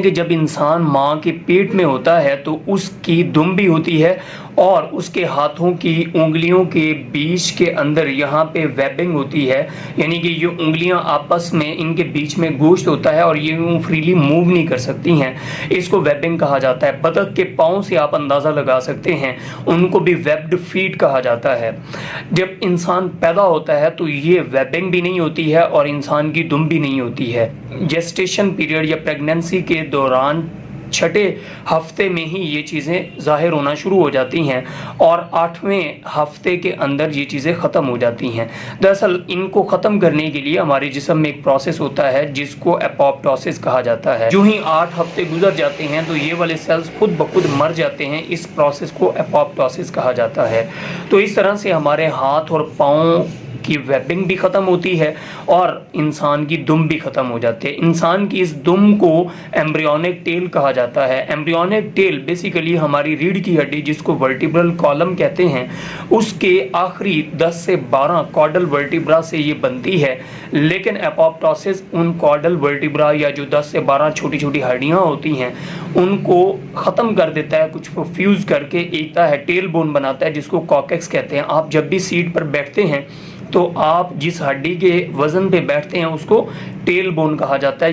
کہ جب انسان ماں کے پیٹ میں ہوتا ہے تو اس کی دم بھی ہوتی ہے اور اس کے ہاتھوں کی انگلیوں کے بیچ کے اندر یہاں پہ ویبنگ ہوتی ہے، یعنی کہ یہ انگلیاں آپس میں ان کے بیچ میں گوشت ہوتا ہے اور یہ یوں فریلی موو نہیں کر سکتی ہیں، اس کو ویبنگ کہا جاتا ہے۔ بطخ کے پاؤں سے آپ اندازہ لگا سکتے ہیں، ان کو بھی ویبڈ فیٹ کہا جاتا ہے۔ جب انسان پیدا ہوتا ہے تو یہ ویبنگ بھی نہیں ہوتی ہے اور انسان کی دم بھی نہیں ہوتی ہے۔ جیسٹیشن پیریڈ یا پریگننسی کے دوران چھٹے ہفتے میں ہی یہ چیزیں ظاہر ہونا شروع ہو جاتی ہیں اور 8ویں ہفتے کے اندر یہ چیزیں ختم ہو جاتی ہیں۔ دراصل ان کو ختم کرنے کے لیے ہمارے جسم میں ایک پروسیس ہوتا ہے جس کو اپوپٹوسس کہا جاتا ہے۔ جو ہی 8 ہفتے گزر جاتے ہیں تو یہ والے سیلز خود بخود مر جاتے ہیں، اس پروسیس کو اپوپٹوسس کہا جاتا ہے۔ تو اس طرح سے ہمارے ہاتھ اور پاؤں کی ویبنگ بھی ختم ہوتی ہے اور انسان کی دم بھی ختم ہو جاتی ہے۔ انسان کی اس دم کو ایمبریونک ٹیل کہا جاتا ہے۔ ایمبریونک ٹیل بیسیکلی ہماری ریڑھ کی ہڈی جس کو ورٹیبرل کالم کہتے ہیں، اس کے آخری 10 سے 12 کارڈل ورٹیبرا سے یہ بنتی ہے، لیکن اپوپٹوسس ان کارڈل ورٹیبرا یا جو 10 سے 12 چھوٹی چھوٹی ہڈیاں ہوتی ہیں ان کو ختم کر دیتا ہے، کچھ فیوز کر کے ایک ہے ٹیل بون بناتا ہے جس کو کوکیکس کہتے ہیں۔ آپ جب بھی سیٹ پر بیٹھتے ہیں تو آپ جس ہڈی کے وزن پہ بیٹھتے ہیں اس کو ٹیل بون کہا جاتا ہے۔